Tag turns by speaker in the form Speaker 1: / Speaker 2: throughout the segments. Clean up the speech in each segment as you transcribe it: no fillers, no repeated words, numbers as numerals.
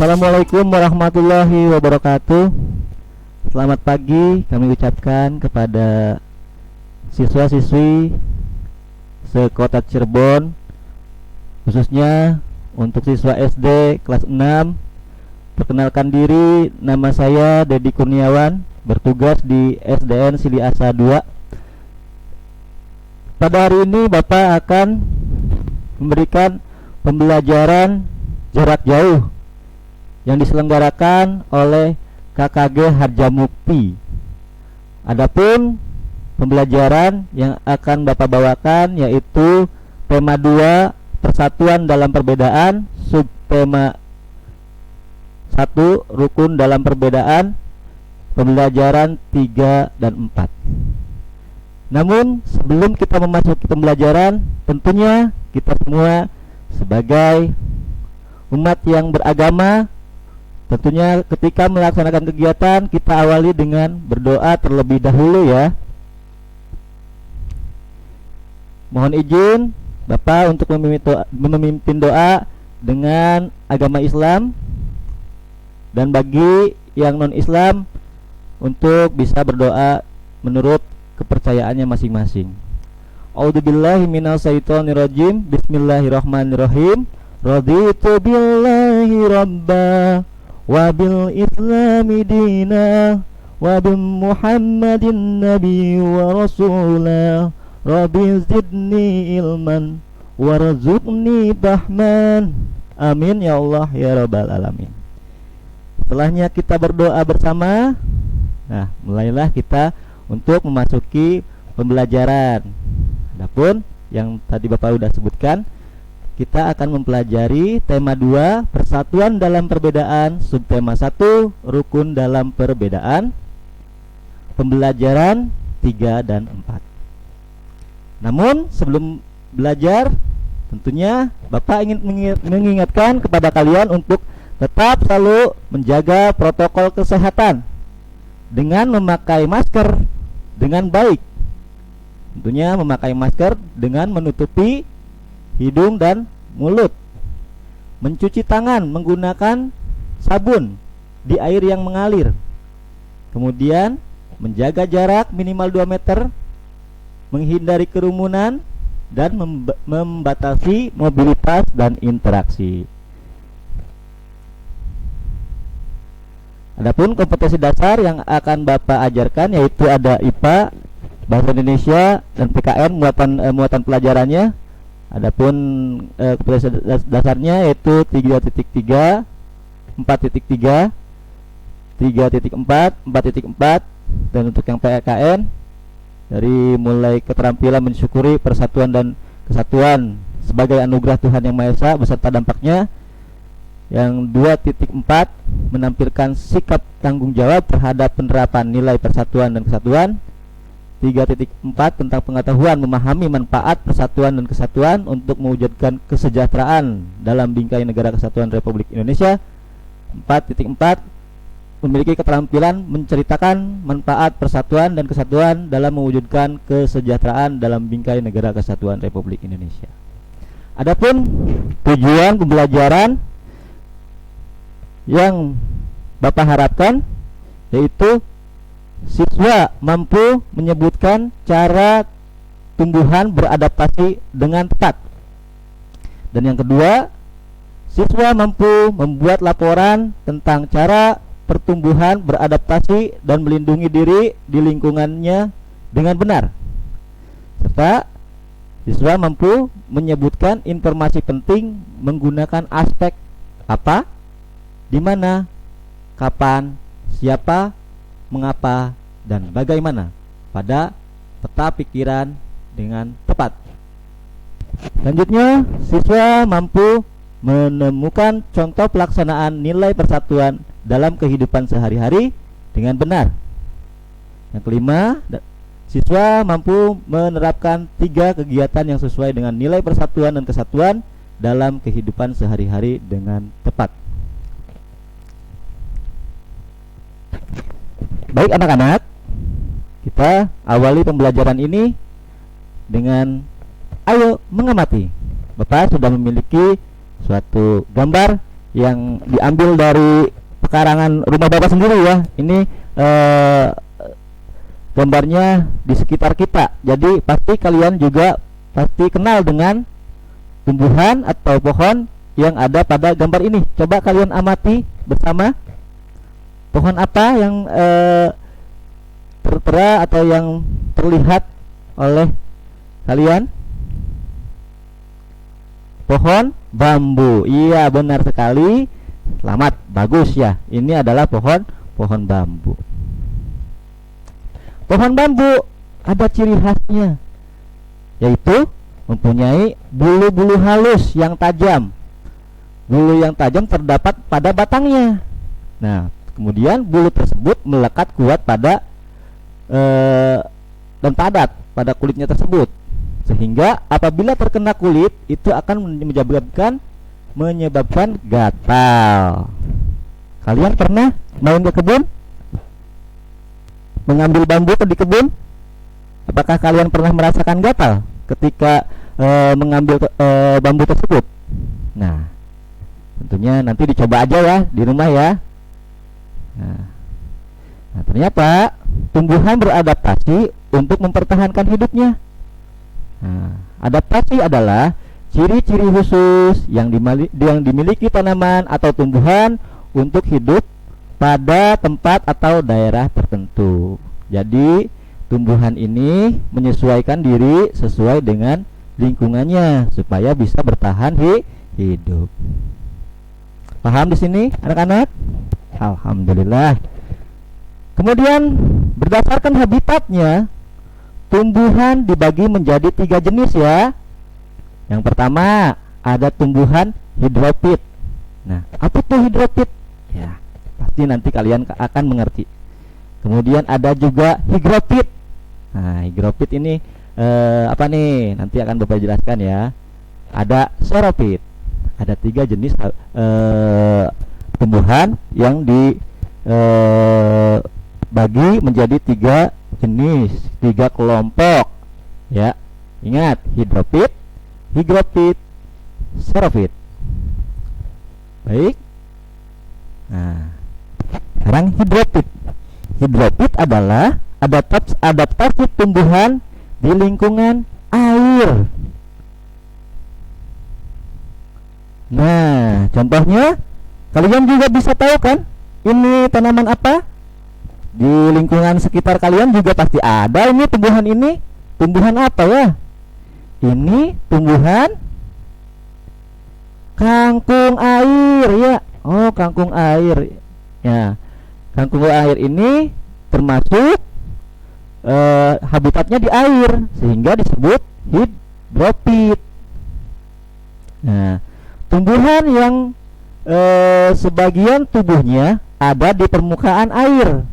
Speaker 1: Assalamualaikum warahmatullahi wabarakatuh. Selamat pagi kami ucapkan kepada siswa-siswi sekota Cirebon, khususnya untuk siswa SD kelas 6. Perkenalkan diri, nama saya Dedi Kurniawan, bertugas di SDN Sili Asa 2. Pada hari ini Bapak akan memberikan pembelajaran jarak jauh yang diselenggarakan oleh KKG Harjamukti. Adapun pembelajaran yang akan Bapak bawakan yaitu tema 2 persatuan dalam perbedaan, subtema 1 rukun dalam perbedaan, pembelajaran 3 dan 4. Namun sebelum kita memasuki pembelajaran, tentunya kita semua sebagai umat yang beragama, tentunya ketika melaksanakan kegiatan kita awali dengan berdoa terlebih dahulu ya. Mohon izin Bapak untuk memimpin doa dengan agama Islam, dan bagi yang non Islam untuk bisa berdoa menurut kepercayaannya masing-masing. A'udzubillahi minasyaitonirrajim. Bismillahirrahmanirrahim. Raditu billahi rabba wa bil islami dina wa bi muhammadin nabi wa rasulah rabbi zidni ilman warzuqni fahman amin ya Allah ya rabbal alamin. Setelahnya kita berdoa bersama. Nah, mulailah kita untuk memasuki pembelajaran. Adapun yang tadi Bapak sudah sebutkan, kita akan mempelajari tema 2 persatuan dalam perbedaan, subtema 1 rukun dalam perbedaan, pembelajaran 3 dan 4. Namun sebelum belajar, tentunya Bapak ingin mengingatkan kepada kalian untuk tetap selalu menjaga protokol kesehatan dengan memakai masker dengan baik. Tentunya memakai masker dengan menutupi hidung dan mulut, mencuci tangan menggunakan sabun di air yang mengalir, kemudian menjaga jarak minimal 2 meter, menghindari kerumunan, dan membatasi mobilitas dan interaksi. Adapun kompetensi dasar yang akan Bapak ajarkan yaitu ada IPA, Bahasa Indonesia, dan PKN muatan pelajarannya. Adapun kompetensi dasarnya yaitu 3.3, 4.3, 3.4, 4.4, dan untuk yang PKN dari mulai keterampilan mensyukuri persatuan dan kesatuan sebagai anugerah Tuhan Yang Maha Esa beserta dampaknya. Yang 2.4 menampilkan sikap tanggung jawab terhadap penerapan nilai persatuan dan kesatuan. 3.4 tentang pengetahuan memahami manfaat persatuan dan kesatuan untuk mewujudkan kesejahteraan dalam bingkai negara kesatuan Republik Indonesia. 4.4 memiliki keterampilan menceritakan manfaat persatuan dan kesatuan dalam mewujudkan kesejahteraan dalam bingkai negara kesatuan Republik Indonesia. Adapun tujuan pembelajaran yang Bapak harapkan yaitu siswa mampu menyebutkan cara tumbuhan beradaptasi dengan tepat. Dan yang kedua, siswa mampu membuat laporan tentang cara pertumbuhan beradaptasi dan melindungi diri di lingkungannya dengan benar. Serta siswa mampu menyebutkan informasi penting menggunakan aspek apa, di mana, kapan, siapa, mengapa, dan bagaimana pada peta pikiran dengan tepat. Selanjutnya, siswa mampu menemukan contoh pelaksanaan nilai persatuan dalam kehidupan sehari-hari dengan benar. Yang kelima, siswa mampu menerapkan 3 kegiatan yang sesuai dengan nilai persatuan dan kesatuan dalam kehidupan sehari-hari dengan tepat. Baik anak-anak, kita awali pembelajaran ini dengan ayo mengamati. Bapak sudah memiliki suatu gambar yang diambil dari pekarangan rumah Bapak sendiri ya. Ini gambarnya di sekitar kita. Jadi pasti kalian juga pasti kenal dengan tumbuhan atau pohon yang ada pada gambar ini. Coba kalian amati bersama. Pohon apa yang tertera atau yang terlihat oleh kalian? Pohon bambu. Iya, benar sekali. Selamat, bagus ya. Ini adalah pohon bambu. Pohon bambu ada ciri khasnya, yaitu mempunyai bulu-bulu halus yang tajam. Bulu yang tajam terdapat pada batangnya. Nah, kemudian bulu tersebut melekat kuat pada dan padat pada kulitnya tersebut, sehingga apabila terkena kulit itu akan menyebabkan gatal. Kalian pernah main ke kebun, mengambil bambu di kebun? Apakah kalian pernah merasakan gatal ketika mengambil bambu tersebut? Nah, tentunya nanti dicoba aja ya di rumah ya. Nah, ternyata tumbuhan beradaptasi untuk mempertahankan hidupnya. Nah, adaptasi adalah ciri-ciri khusus yang dimiliki tanaman atau tumbuhan untuk hidup pada tempat atau daerah tertentu. Jadi, tumbuhan ini menyesuaikan diri sesuai dengan lingkungannya supaya bisa bertahan hidup. Paham di sini, anak-anak? Alhamdulillah. Kemudian berdasarkan habitatnya, tumbuhan dibagi menjadi 3 jenis ya. Yang pertama ada tumbuhan hidropit. Nah, apa tuh hidropit? Ya, pasti nanti kalian akan mengerti. Kemudian ada juga higropit. Nah, higropit ini apa nih? Nanti akan Bapak jelaskan ya. Ada xeropit. Ada 3 jenis tumbuhan yang bagi menjadi 3 jenis, 3 kelompok ya. Ingat, hidropit, higropit, xeropit. Baik. Nah, sekarang hidropit. Hidropit adalah adaptasi tumbuhan di lingkungan air. Nah, contohnya kalian juga bisa tahu kan, ini tanaman apa? Di lingkungan sekitar kalian juga pasti ada ini tumbuhan ini. Tumbuhan apa ya? Ini tumbuhan kangkung air ya. Oh, kangkung air. Ya. Kangkung air ini termasuk habitatnya di air sehingga disebut hidropit. Nah, tumbuhan yang sebagian tubuhnya ada di permukaan air.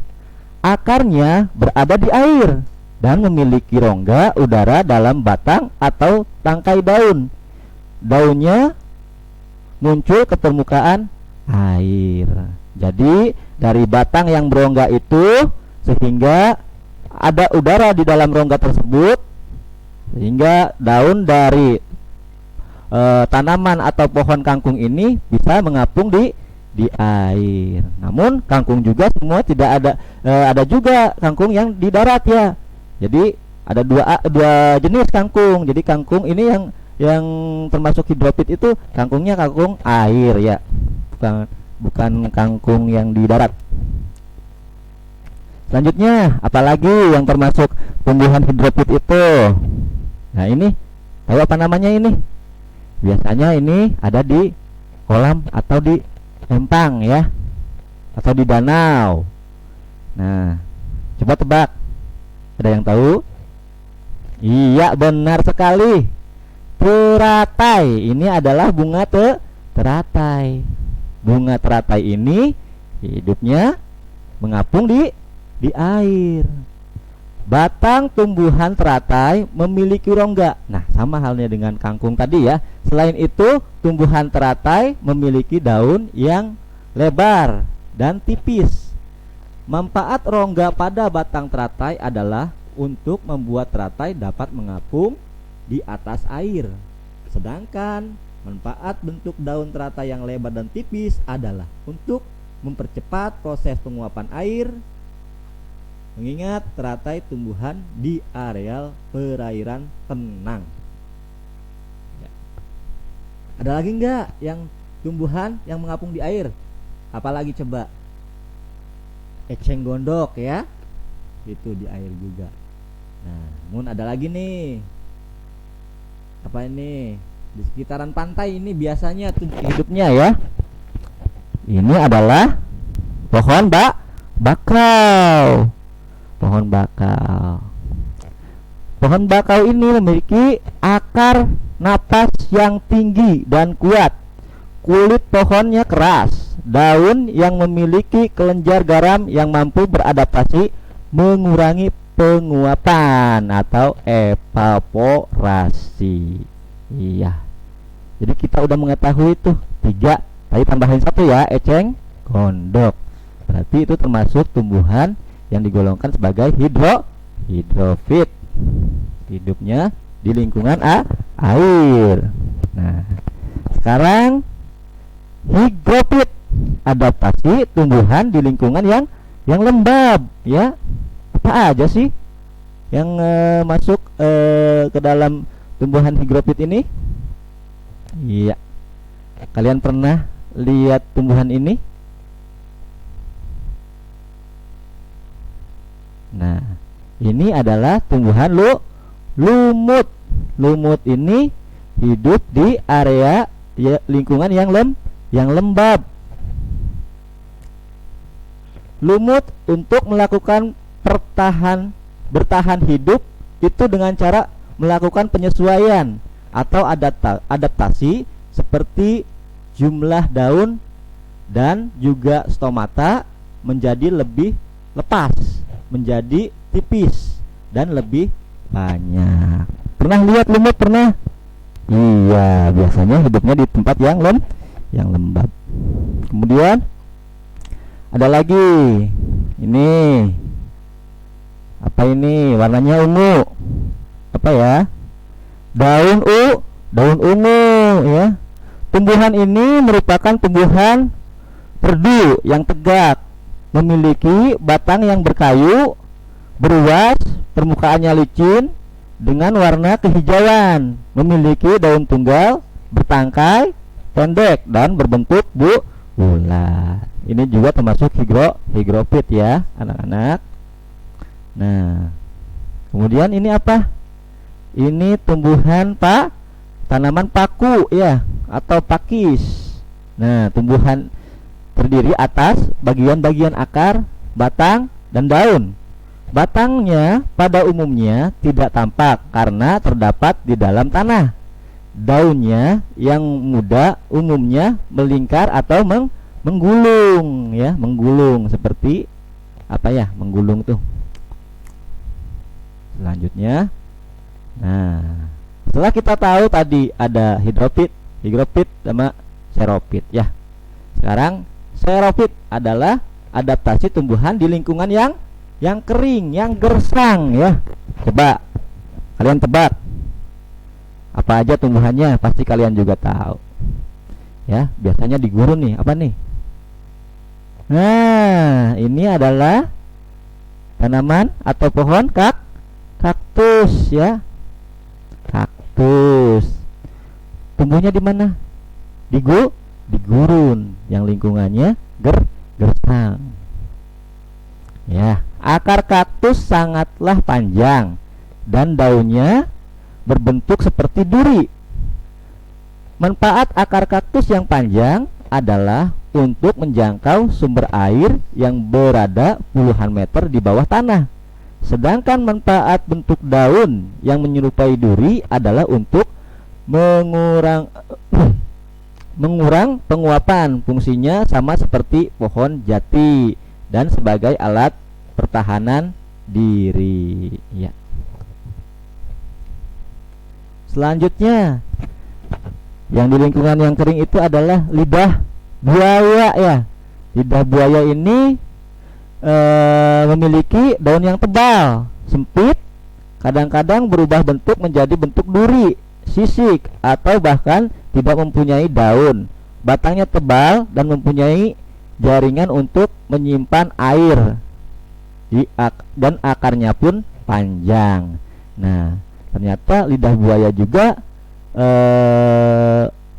Speaker 1: Akarnya berada di air dan memiliki rongga udara dalam batang atau tangkai daun. Daunnya muncul ke permukaan air. Jadi dari batang yang berongga itu sehingga ada udara di dalam rongga tersebut, sehingga daun dari tanaman atau pohon kangkung ini bisa mengapung di air. Namun kangkung juga semua tidak ada juga kangkung yang di darat ya. Jadi ada dua jenis kangkung. Jadi kangkung ini yang termasuk hidropit itu kangkungnya kangkung air ya, bukan kangkung yang di darat. Selanjutnya apalagi yang termasuk tumbuhan hidropit itu? Nah, ini tahu apa namanya ini? Biasanya ini ada di kolam atau di empang ya, atau di danau. Nah, coba tebak, ada yang tahu? Iya, benar sekali, teratai. Ini adalah bunga teratai. Bunga teratai ini hidupnya mengapung di air. Batang tumbuhan teratai memiliki rongga. Nah, sama halnya dengan kangkung tadi ya. Selain itu, tumbuhan teratai memiliki daun yang lebar dan tipis. Manfaat rongga pada batang teratai adalah untuk membuat teratai dapat mengapung di atas air. Sedangkan
Speaker 2: Manfaat bentuk daun teratai yang lebar dan tipis adalah untuk mempercepat proses penguapan air, mengingat teratai tumbuhan di areal perairan tenang. Ya. Ada lagi nggak yang tumbuhan yang mengapung di air? Apalagi coba? Eceng gondok ya, itu di air juga. Nah, namun ada lagi nih. Apa ini? Di sekitaran pantai ini biasanya hidupnya ya. Ini adalah pohon bakau. Pohon bakau. Pohon bakau ini memiliki akar napas yang tinggi dan kuat. Kulit pohonnya keras. Daun yang memiliki kelenjar garam yang mampu beradaptasi mengurangi penguapan atau evaporasi. Iya. Jadi kita udah mengetahui tuh 3. Tadi tambahin 1 ya, eceng gondok. Berarti itu termasuk tumbuhan yang digolongkan sebagai hidrofit. Hidupnya di lingkungan air. Nah, sekarang higrofit, adaptasi tumbuhan di lingkungan yang lembab ya. Apa aja sih yang masuk ke dalam tumbuhan higrofit ini? Iya, kalian pernah lihat tumbuhan ini? Nah, ini adalah tumbuhan lumut. Lumut ini hidup di area lingkungan yang lembab. Lumut untuk melakukan bertahan hidup itu dengan cara melakukan penyesuaian atau adaptasi seperti jumlah daun dan juga stomata menjadi lebih lepas, menjadi tipis dan lebih banyak. Pernah lihat lumut? Pernah? Iya, biasanya hidupnya di tempat yang lembab. Kemudian ada lagi. Ini apa ini? Warnanya ungu. Apa ya? Daun ungu ya. Tumbuhan ini merupakan tumbuhan perdu yang tegak, memiliki batang yang berkayu, beruas, permukaannya licin dengan warna kehijauan, memiliki daun tunggal, bertangkai, pendek dan berbentuk bulat. Ini juga termasuk higrofit ya, anak-anak. Nah, kemudian ini apa? Ini tumbuhan tanaman paku ya, atau pakis. Nah, tumbuhan terdiri atas bagian-bagian akar, batang, dan daun. Batangnya pada umumnya tidak tampak karena terdapat di dalam tanah. Daunnya yang muda umumnya melingkar atau menggulung ya, menggulung seperti apa ya, menggulung tuh. Selanjutnya, nah, setelah kita tahu tadi ada higrofit sama xeropit ya. Sekarang xeropit adalah adaptasi tumbuhan di lingkungan yang kering, yang gersang ya. Coba kalian tebak apa aja tumbuhannya, pasti kalian juga tahu ya. Biasanya di gurun nih, apa nih? Nah, ini adalah tanaman atau pohon kaktus ya. Kaktus tumbuhnya di mana? Di gurun yang lingkungannya gersang ya. Akar kaktus sangatlah panjang dan daunnya berbentuk seperti duri. Manfaat akar kaktus yang panjang adalah untuk menjangkau sumber air yang berada puluhan meter di bawah tanah. Sedangkan manfaat bentuk daun yang menyerupai duri adalah untuk mengurang penguapan. Fungsinya sama seperti pohon jati dan sebagai alat pertahanan diri ya. Selanjutnya, yang di lingkungan yang kering itu adalah lidah buaya ya. Lidah buaya ini memiliki daun yang tebal, sempit, kadang-kadang berubah bentuk menjadi bentuk duri, sisik, atau bahkan
Speaker 1: tidak mempunyai daun, batangnya tebal dan mempunyai jaringan untuk menyimpan air dan akarnya pun panjang. Nah, ternyata lidah buaya juga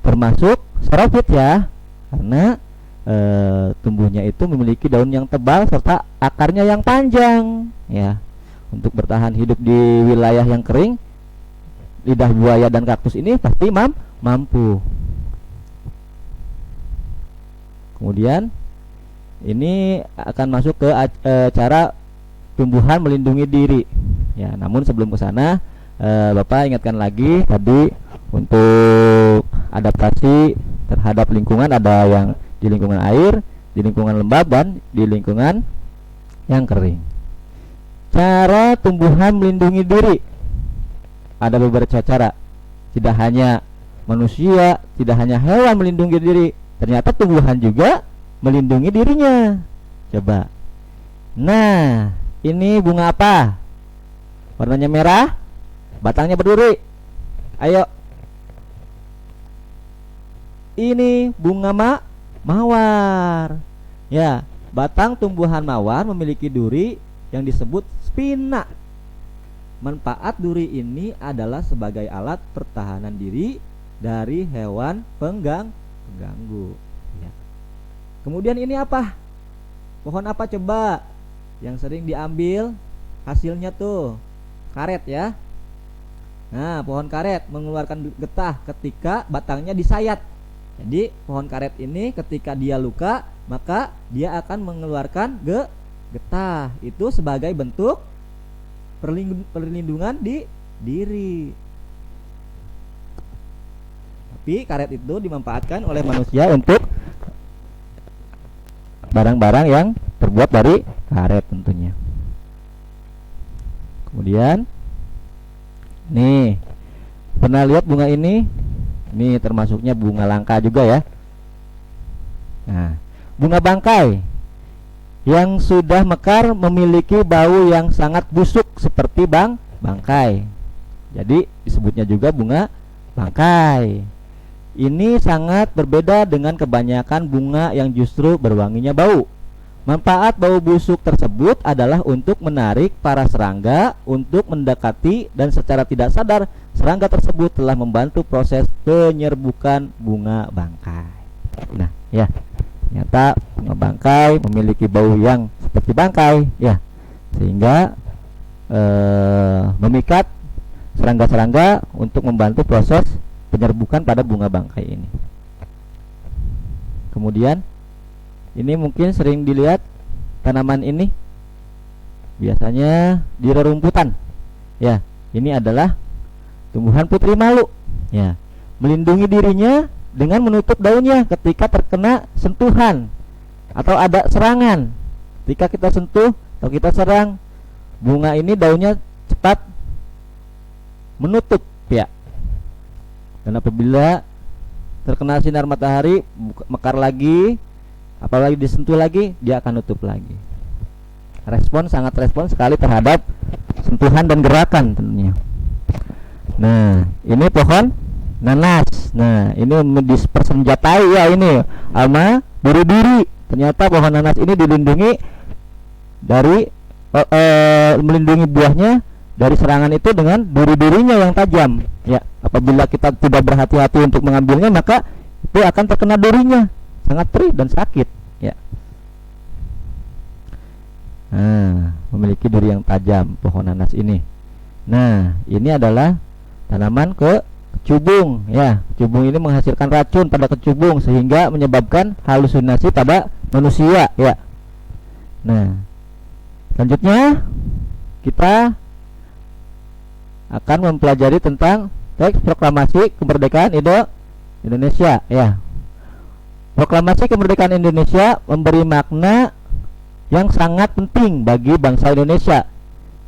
Speaker 1: termasuk sarofit ya, karena tumbuhnya itu memiliki daun yang tebal serta akarnya yang panjang ya. Untuk bertahan hidup di wilayah yang kering, lidah buaya dan kaktus ini pasti mampu. Kemudian ini akan masuk ke cara tumbuhan melindungi diri ya. Namun sebelum ke sana, Bapak ingatkan lagi tadi, untuk adaptasi terhadap lingkungan ada yang di lingkungan air, di lingkungan lembab, dan di lingkungan yang kering. Cara tumbuhan melindungi diri ada beberapa cara. Tidak hanya manusia, tidak hanya hewan melindungi diri, ternyata tumbuhan juga melindungi dirinya. Coba. Nah, ini bunga apa? Warnanya merah, batangnya berduri. Ayo. Ini bunga mawar. Ya, batang tumbuhan mawar memiliki duri yang disebut spina. Manfaat duri ini adalah sebagai alat pertahanan diri dari hewan pengganggu ya. Kemudian ini apa? Pohon apa coba yang sering diambil hasilnya tuh? Karet ya. Nah, pohon karet mengeluarkan getah ketika batangnya disayat. Jadi pohon karet ini ketika dia luka, maka dia akan mengeluarkan getah. Itu sebagai bentuk perlindungan di diri. Tapi karet itu dimanfaatkan oleh manusia untuk barang-barang yang terbuat dari karet tentunya. Kemudian nih, pernah lihat bunga ini? Ini termasuknya bunga langka juga ya. Nah, bunga bangkai yang sudah mekar memiliki bau yang sangat busuk seperti bangkai. Jadi disebutnya juga bunga bangkai. Ini sangat berbeda dengan kebanyakan bunga yang justru berwanginya bau. Manfaat bau busuk tersebut adalah untuk menarik para serangga untuk mendekati, dan secara tidak sadar serangga tersebut telah membantu proses penyerbukan bunga bangkai. Nah, ya. Ternyata bunga bangkai memiliki bau yang seperti bangkai ya, sehingga memikat serangga-serangga untuk membantu proses penyerbukan pada bunga bangkai ini. Kemudian ini mungkin sering dilihat tanaman ini biasanya di rerumputan ya. Ini adalah tumbuhan putri malu ya, melindungi dirinya dengan menutup daunnya ketika terkena sentuhan atau ada serangan. Ketika kita sentuh atau kita serang, bunga ini daunnya cepat menutup ya. Dan apabila terkena sinar matahari, mekar lagi, apalagi disentuh lagi, dia akan nutup lagi. Sangat respon sekali terhadap sentuhan dan gerakan tentunya. Nah, ini pohon nanas. Nah, ini dipersenjatai ya ini sama duri-duri. Ternyata pohon nanas ini dilindungi dari melindungi buahnya dari serangan itu dengan duri-durinya yang tajam. Ya, apabila kita tidak berhati-hati untuk mengambilnya, maka itu akan terkena durinya, sangat perih dan sakit. Ya. Nah, memiliki duri yang tajam pohon nanas ini. Nah, ini adalah tanaman kecubung ya. Kecubung ini menghasilkan racun pada kecubung sehingga menyebabkan halusinasi pada manusia ya. Nah, selanjutnya kita akan mempelajari tentang teks proklamasi kemerdekaan Indonesia ya. Proklamasi kemerdekaan Indonesia memberi makna yang sangat penting bagi bangsa Indonesia.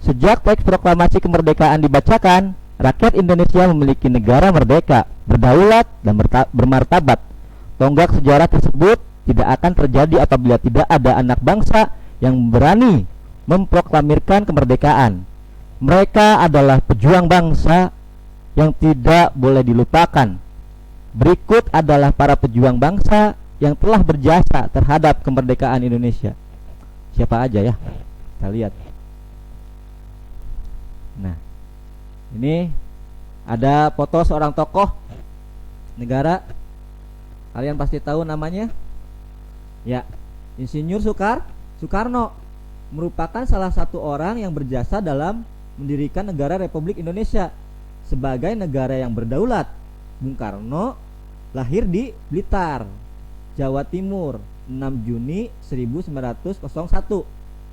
Speaker 1: Sejak teks proklamasi kemerdekaan dibacakan, rakyat Indonesia memiliki negara merdeka, berdaulat, dan bermartabat. Tonggak sejarah tersebut tidak akan terjadi apabila tidak ada anak bangsa yang berani memproklamirkan kemerdekaan. Mereka adalah pejuang bangsa yang tidak boleh dilupakan. Berikut adalah para pejuang bangsa yang telah berjasa terhadap kemerdekaan Indonesia. Siapa aja ya? Kita lihat. Nah, ini ada foto seorang tokoh negara. Kalian pasti tahu namanya. Ya, Insinyur Soekarno merupakan salah satu orang yang berjasa dalam mendirikan negara Republik Indonesia sebagai negara yang berdaulat. Bung Karno lahir di Blitar, Jawa Timur 6 Juni 1901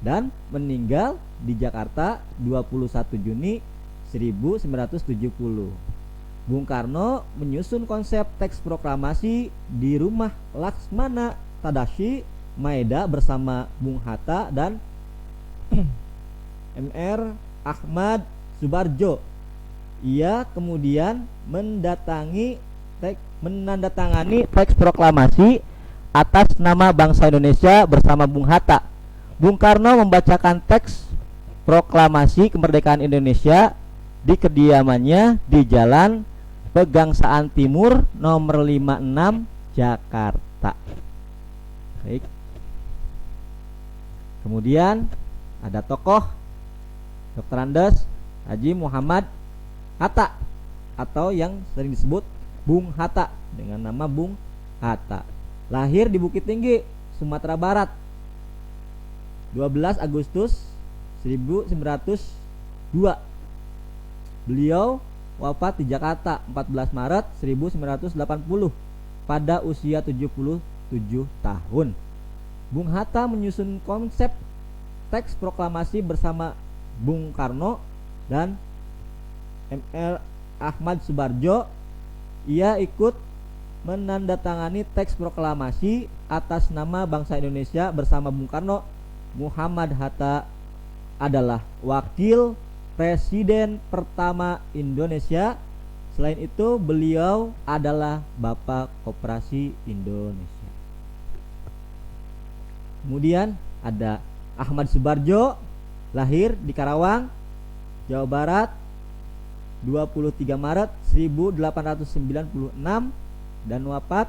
Speaker 1: dan meninggal di Jakarta 21 Juni 1970. Bung Karno menyusun konsep teks proklamasi di rumah Laksmana Tadashi Maeda bersama Bung Hatta dan Mr. Ahmad Subarjo. Ia kemudian menandatangani teks proklamasi atas nama bangsa Indonesia bersama Bung Hatta. Bung Karno membacakan teks proklamasi kemerdekaan Indonesia di kediamannya di Jalan Pegangsaan Timur nomor 56 Jakarta. Baik. Kemudian ada tokoh Dr. Andes Haji Muhammad Hatta atau yang sering disebut Bung Hatta dengan nama Bung Hatta. Lahir di Bukit Tinggi, Sumatera Barat 12 Agustus 1902. Beliau wafat di Jakarta 14 Maret 1980 pada usia 77 tahun. Bung Hatta menyusun konsep teks proklamasi bersama Bung Karno dan Mr. Ahmad Subarjo. Ia ikut menandatangani teks proklamasi atas nama bangsa Indonesia bersama Bung Karno. Muhammad Hatta adalah wakil presiden pertama Indonesia. Selain itu, beliau adalah Bapak Koperasi Indonesia. Kemudian ada Ahmad Subarjo, lahir di Karawang, Jawa Barat 23 Maret 1896 dan wafat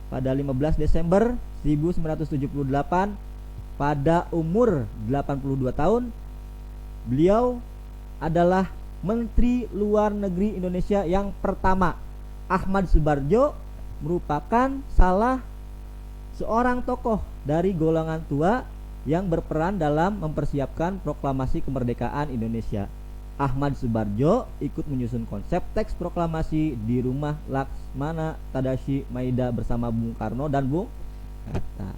Speaker 1: pada 15 Desember 1978 pada umur 82 tahun. Beliau adalah Menteri Luar Negeri Indonesia yang pertama. Ahmad Subarjo merupakan salah seorang tokoh dari golongan tua yang berperan dalam mempersiapkan proklamasi kemerdekaan Indonesia. Ahmad Subarjo ikut menyusun konsep teks proklamasi di rumah Laksmana Tadashi Maeda bersama Bung Karno dan Bung Hatta.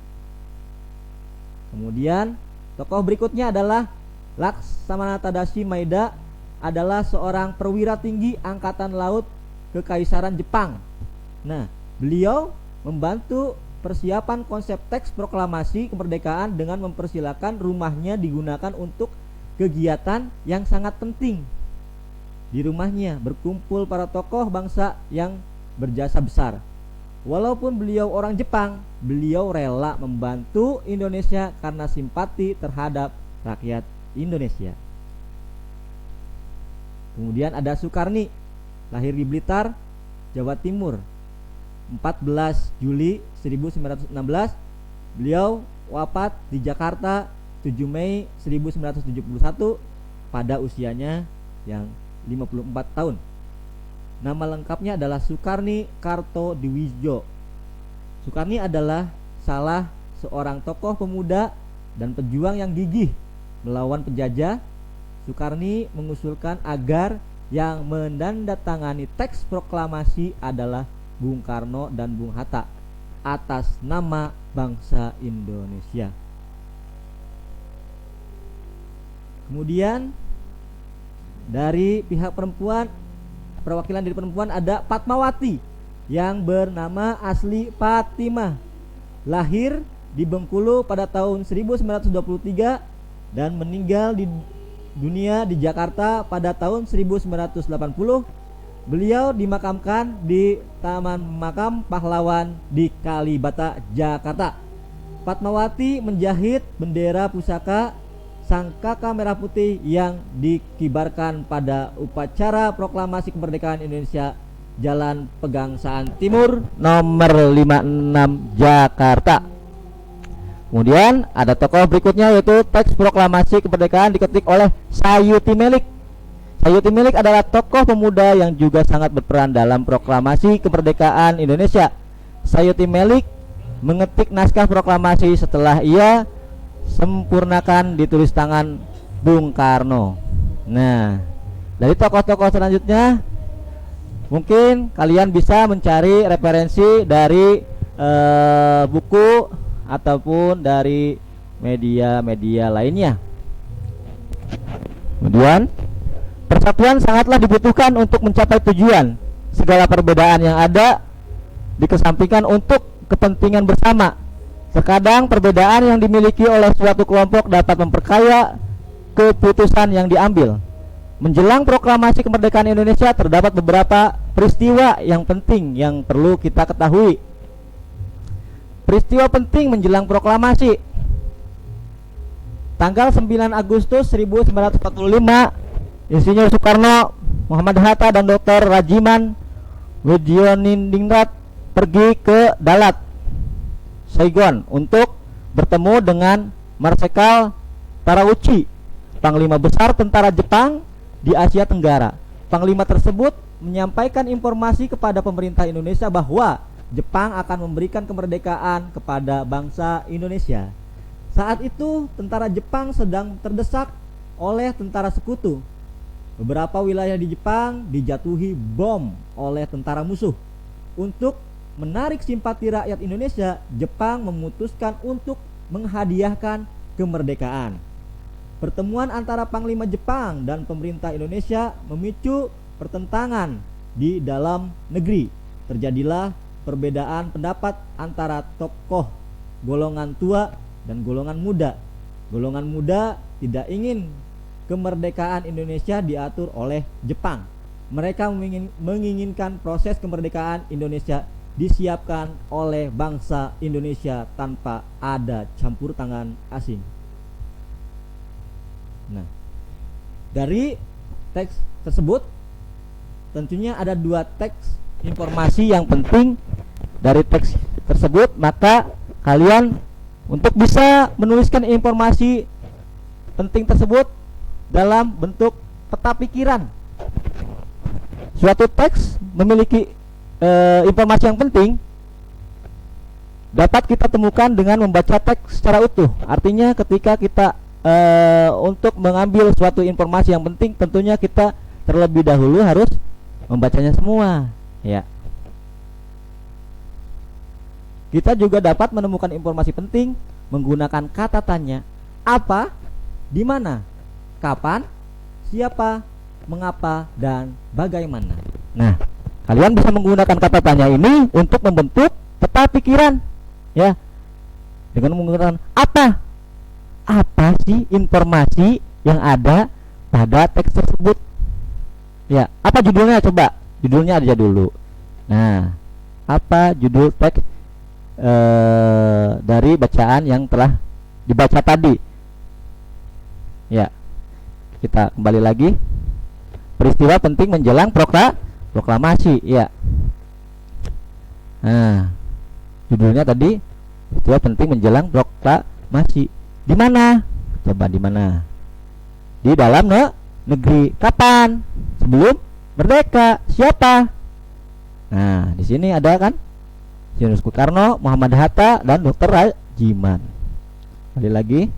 Speaker 1: Kemudian tokoh berikutnya adalah Laksmana Tadashi Maeda, adalah seorang perwira tinggi angkatan laut Kekaisaran Jepang. Nah, beliau membantu persiapan konsep teks proklamasi kemerdekaan dengan mempersilahkan rumahnya digunakan untuk kegiatan yang sangat penting. Di rumahnya berkumpul para tokoh bangsa yang berjasa besar. Walaupun beliau orang Jepang, beliau rela membantu Indonesia karena simpati terhadap rakyat Indonesia. Kemudian ada Soekarni, lahir di Blitar, Jawa Timur 14 Juli 1916. Beliau wafat di Jakarta 7 Mei 1971 pada usianya yang 54 tahun. Nama lengkapnya adalah Soekarni Kartodiwijo. Soekarni adalah salah seorang tokoh pemuda dan pejuang yang gigih melawan penjajah. Soekarni mengusulkan agar yang menandatangani teks proklamasi adalah Bung Karno dan Bung Hatta atas nama bangsa Indonesia. Kemudian dari pihak perempuan, perwakilan dari perempuan ada Fatmawati yang bernama asli Fatimah, lahir di Bengkulu pada tahun 1923 dan meninggal di dunia di Jakarta pada tahun 1980. Beliau dimakamkan di Taman Makam Pahlawan di Kalibata, Jakarta. Fatmawati menjahit bendera pusaka sangkaka merah putih yang dikibarkan pada upacara proklamasi kemerdekaan Indonesia
Speaker 2: Jalan Pegangsaan Timur,
Speaker 1: nomor 56 Jakarta. Kemudian ada tokoh berikutnya, yaitu teks proklamasi kemerdekaan diketik oleh Sayuti Melik. Sayuti Melik adalah tokoh pemuda yang juga sangat berperan dalam proklamasi kemerdekaan Indonesia. Sayuti Melik mengetik naskah proklamasi setelah ia sempurnakan ditulis tangan Bung Karno. Nah, dari tokoh-tokoh selanjutnya mungkin kalian bisa mencari referensi dari buku ataupun dari media-media lainnya. Kemudian, persatuan sangatlah dibutuhkan untuk mencapai tujuan. Segala perbedaan yang ada dikesampingkan untuk kepentingan bersama. Terkadang perbedaan yang dimiliki oleh suatu kelompok dapat memperkaya keputusan yang diambil. Menjelang proklamasi kemerdekaan Indonesia terdapat beberapa peristiwa yang penting yang perlu kita ketahui. Peristiwa penting menjelang proklamasi. Tanggal 9 Agustus 1945, Insinyur Soekarno, Muhammad Hatta, dan Dr. Rajiman Widyanindingrat pergi ke Dalat, Saigon, untuk bertemu dengan Marsekal Terauchi, Panglima Besar Tentara Jepang di Asia Tenggara. Panglima tersebut menyampaikan informasi kepada pemerintah Indonesia bahwa Jepang akan memberikan kemerdekaan kepada bangsa Indonesia. Saat itu tentara Jepang sedang terdesak oleh tentara sekutu. Beberapa wilayah di Jepang dijatuhi bom oleh tentara musuh. Untuk menarik simpati rakyat Indonesia, Jepang memutuskan untuk menghadiahkan kemerdekaan. Pertemuan antara Panglima Jepang dan pemerintah Indonesia memicu pertentangan di dalam negeri. Terjadilah perbedaan pendapat antara tokoh golongan tua dan golongan muda. Golongan muda tidak ingin kemerdekaan Indonesia diatur oleh Jepang. Mereka menginginkan proses kemerdekaan Indonesia disiapkan oleh bangsa Indonesia tanpa ada campur tangan asing. Nah, dari teks tersebut tentunya ada dua teks informasi yang penting dari teks tersebut, maka kalian untuk bisa menuliskan informasi penting tersebut dalam bentuk peta pikiran. Suatu teks memiliki informasi yang penting dapat kita temukan dengan membaca teks secara utuh. Artinya ketika kita untuk mengambil suatu informasi yang penting, tentunya kita terlebih dahulu harus membacanya semua, ya. Kita juga dapat menemukan informasi penting menggunakan kata tanya: apa, di mana, kapan, siapa, mengapa, dan bagaimana. Nah, kalian bisa menggunakan kata tanya ini untuk membentuk peta pikiran, ya. Dengan menggunakan apa sih informasi yang ada pada teks tersebut. Ya, apa judulnya? Coba judulnya aja dulu. Nah, apa judul teks dari bacaan yang telah dibaca tadi? Ya, kita kembali lagi. Peristiwa penting menjelang proklamasi. Ya. Nah, judulnya tadi peristiwa penting menjelang proklamasi. Di mana? Coba di mana? Di dalam negeri. Kapan? Sebelum merdeka. Siapa? Nah, di sini ada kan Insinyur Soekarno, Muhammad Hatta, dan Dr. Rajiman. Kembali lagi.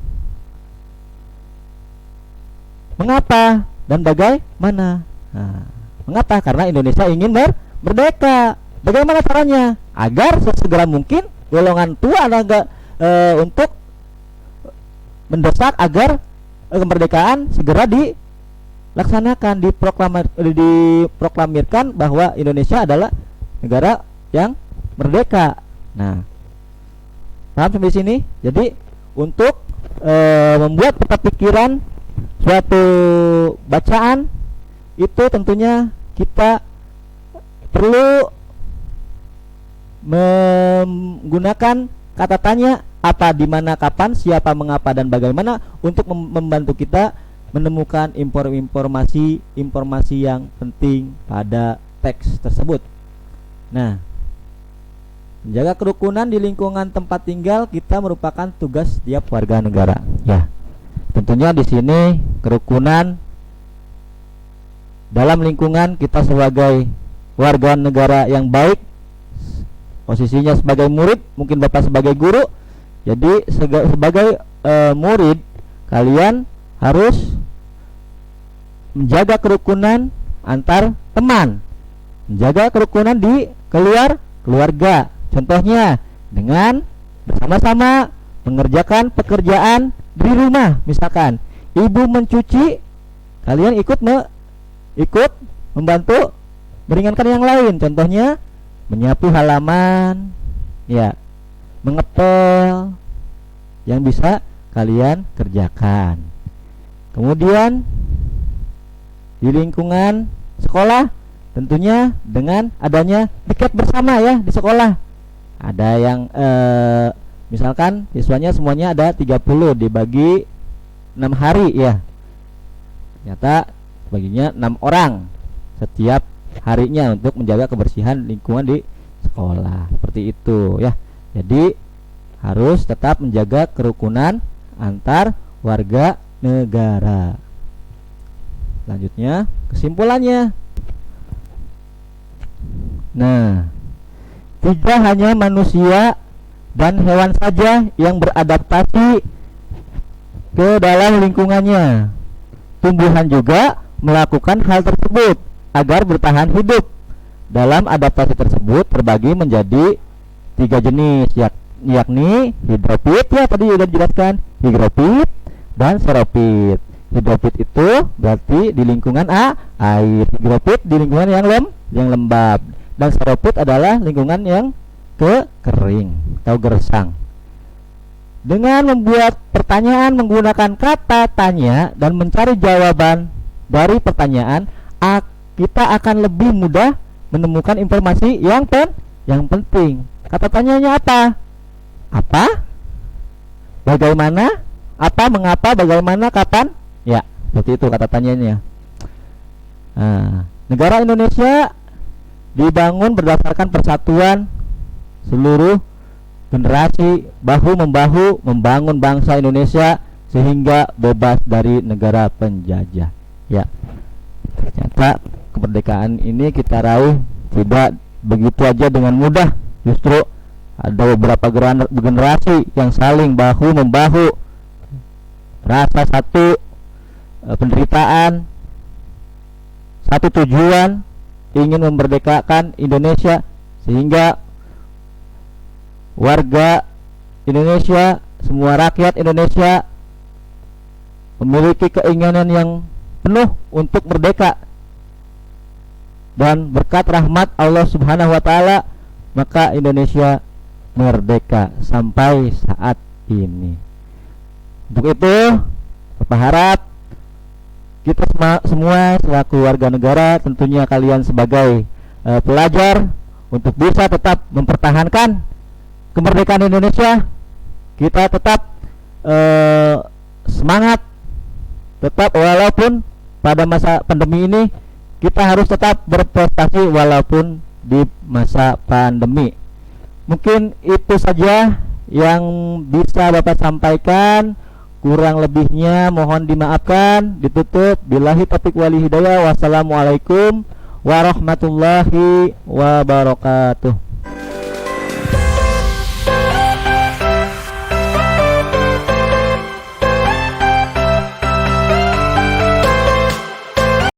Speaker 1: Mengapa dan bagaimana? Nah, mengapa? Karena Indonesia ingin merdeka. Bagaimana caranya? Agar sesegera mungkin golongan tua untuk mendesak agar kemerdekaan segera dilaksanakan, diproklamirkan bahwa Indonesia adalah negara yang merdeka. Nah, paham sampai sini? Jadi untuk membuat peta pikiran suatu bacaan itu tentunya kita perlu menggunakan kata tanya: apa, di mana, kapan, siapa, mengapa, dan bagaimana, untuk membantu kita menemukan informasi yang penting pada
Speaker 2: teks tersebut. Nah, menjaga kerukunan di lingkungan tempat tinggal kita merupakan tugas setiap warga negara. Ya, tentunya di sini kerukunan dalam lingkungan kita sebagai warga negara yang baik, posisinya sebagai murid, mungkin Bapak sebagai guru. Jadi sebagai murid, kalian harus menjaga kerukunan antar teman, menjaga kerukunan di keluarga. Contohnya dengan bersama-sama mengerjakan pekerjaan di rumah. Misalkan ibu mencuci, kalian ikut membantu meringankan yang lain. Contohnya menyapu halaman, ya, mengepel, yang bisa kalian kerjakan. Kemudian di lingkungan sekolah, tentunya dengan adanya piket bersama ya di sekolah. Ada yang misalkan siswanya semuanya ada 30, dibagi 6 hari ya. Ternyata baginya 6 orang setiap harinya untuk menjaga kebersihan lingkungan di sekolah. Seperti itu ya. Jadi harus tetap menjaga kerukunan antar warga negara. Selanjutnya, kesimpulannya. Nah, tidak hanya manusia dan hewan saja yang beradaptasi ke dalam lingkungannya. Tumbuhan juga melakukan hal tersebut agar bertahan hidup. Dalam adaptasi tersebut terbagi menjadi 3 jenis, yakni hidrofit, ya tadi sudah dijelaskan, hidrofit dan xerofit. Hidrofit itu berarti di lingkungan air, hidrofit di lingkungan yang lembab, dan xerofit adalah lingkungan yang kering atau gersang. Dengan membuat pertanyaan menggunakan kata tanya dan mencari jawaban dari pertanyaan, kita akan lebih mudah menemukan informasi yang penting. Kata tanyanya apa? Apa? Bagaimana? Apa? Mengapa? Bagaimana? Kapan? Ya, seperti itu kata tanyanya. Negara Indonesia dibangun berdasarkan persatuan seluruh generasi, bahu-membahu membangun bangsa Indonesia sehingga bebas dari negara penjajah. Ya, ternyata kemerdekaan ini kita raih tidak begitu aja dengan mudah. Justru ada beberapa generasi yang saling bahu-membahu, rasa satu penderitaan, satu tujuan, ingin memerdekakan Indonesia, sehingga warga Indonesia, semua rakyat Indonesia memiliki keinginan yang penuh untuk merdeka. Dan berkat rahmat Allah Subhanahu wa taala, maka Indonesia merdeka sampai saat ini. Untuk itu, Bapak harap kita semua selaku warga negara, tentunya kalian sebagai pelajar, untuk bisa tetap mempertahankan kemerdekaan Indonesia. Kita tetap semangat, tetap walaupun pada masa pandemi ini kita harus tetap berprestasi walaupun di masa pandemi. Mungkin itu saja yang bisa Bapak sampaikan. Kurang lebihnya mohon dimaafkan. Ditutup. Billahi taufiq wal hidayah. Wassalamualaikum warahmatullahi wabarakatuh.